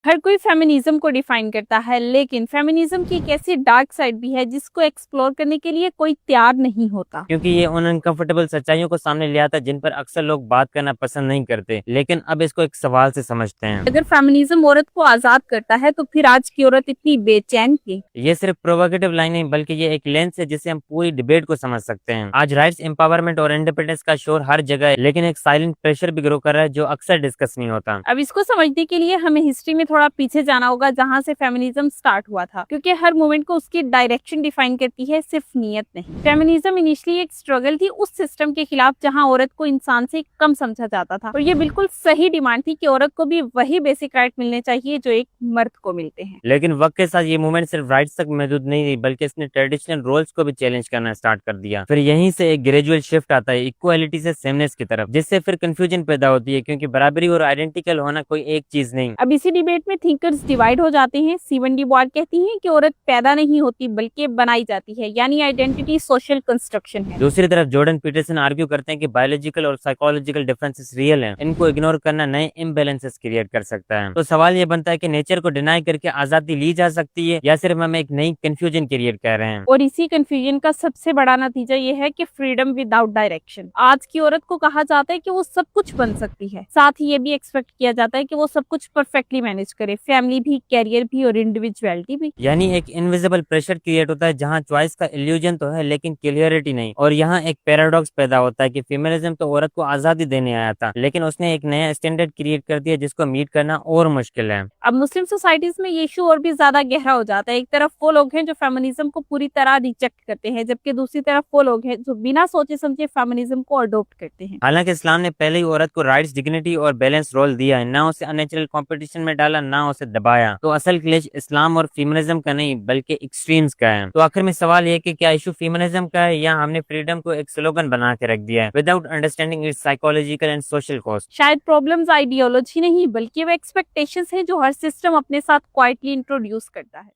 हर कोई फेमिनिज्म को डिफाइन करता है, लेकिन फेमिनिज्म की एक ऐसी डार्क साइड भी है जिसको एक्सप्लोर करने के लिए कोई तैयार नहीं होता। क्योंकि ये उन अनकंफर्टेबल सच्चाइयों को सामने ले आता है जिन पर अक्सर लोग बात करना पसंद नहीं करते, लेकिन अब इसको एक सवाल से समझते हैं। अगर फेमिनिज्म औरत को आजाद करता है तो फिर आज की औरत इतनी बेचैन क्यों? ये सिर्फ प्रोवोकेटिव लाइन नहीं बल्कि ये एक लेंस है जिससे हम पूरी डिबेट को समझ सकते हैं। आज राइट्स, एम्पावरमेंट और इंडिपेंडेंस का शोर हर जगह है, लेकिन एक साइलेंट प्रेशर भी ग्रो कर रहा है जो अक्सर डिस्कस नहीं होता। अब इसको समझने के लिए हमें हिस्ट्री में थोड़ा पीछे जाना होगा, जहाँ से फेमिनिज्म स्टार्ट हुआ था, क्योंकि हर मूवमेंट को उसकी डायरेक्शन डिफाइन करती है, सिर्फ नियत नहीं। फेमिनिज्म इनिशियली एक स्ट्रगल थी उस सिस्टम के खिलाफ जहाँ औरत को इंसान से कम समझा जाता था, और ये बिल्कुल सही डिमांड थी कि औरत को भी वही बेसिक राइट मिलने चाहिए जो एक मर्द को मिलते हैं। लेकिन वक्त के साथ ये मूवमेंट सिर्फ राइट्स तक महदूद नहीं रही, बल्कि इसने ट्रेडिशनल रोल्स को भी चैलेंज करना स्टार्ट कर दिया। फिर यहीं से एक ग्रेजुअल शिफ्ट आता है इक्वालिटी से सेमनेस की तरफ, जिससे फिर कंफ्यूजन पैदा होती है, क्योंकि बराबरी और आइडेंटिकल होना कोई एक चीज नहीं। अब इसी डिबेट में थिंकर्स डिवाइड हो जाते हैं। सीवन डी बॉयर कहती हैं कि औरत पैदा नहीं होती बल्कि बनाई जाती है, यानी आइडेंटिटी सोशल कंस्ट्रक्शन है। दूसरी तरफ जॉर्डन पीटरसन आर्ग्यू करते हैं कि बायोलॉजिकल और साइकोलॉजिकल डिफरेंसेस रियल हैं, इनको इग्नोर करना नए इम्बैलेंसेस क्रिएट कर सकता है। तो सवाल ये बनता है कि नेचर को डिनाई करके आजादी ली जा सकती है, या सिर्फ हम एक नई कंफ्यूजन क्रिएट कर रहे हैं। और इसी कंफ्यूजन का सबसे बड़ा नतीजा ये है कि फ्रीडम विदाउट डायरेक्शन। आज की औरत को कहा जाता है कि वो सब कुछ बन सकती है, साथ ही ये भी एक्सपेक्ट किया जाता है कि वो सब कुछ परफेक्टली मैनेज करे, फैमिली भी, कैरियर भी और इंडिविजुअलिटी भी। यानी एक इनविजिबल प्रेशर क्रिएट होता है जहां चॉइस का इल्यूजन तो है लेकिन क्लियरिटी नहीं। और यहाँ एक पैराडॉक्स पैदा होता है कि फेमिनिज्म तो औरत को आजादी देने आया था, लेकिन उसने एक नया स्टैंडर्ड क्रिएट कर दिया जिसको मीट करना और मुश्किल है। अब मुस्लिम सोसाइटीज में ये इशू और भी ज्यादा गहरा हो जाता है। एक तरफ वो लोग हैं जो फेमिनिज्म को पूरी तरह रिजेक्ट करते हैं, जबकि दूसरी तरफ वो लोग हैं जो बिना सोचे समझे फेमिनिज्म को अडॉप्ट करते हैं। हालांकि इस्लाम ने पहले ही औरत को राइट्स, डिग्निटी और बैलेंस रोल दिया है, ना उसे अननेचुरल कंपटीशन में डाला, ना उसे दबाया। तो असल क्लेश इस्लाम और फेमिनिज्म का नहीं बल्कि एक्सट्रीम्स का है। तो आखिर में सवाल ये कि क्या इशू फेमिनिज्म का है या हमने फ्रीडम को एक स्लोगन बना के रख दिया है without understanding its psychological and social cost. शायद प्रॉब्लम्स आइडियोलॉजी नहीं बल्कि वो एक्सपेक्टेशंस हैं जो हर सिस्टम अपने साथ क्वाइटली इंट्रोड्यूस करता है।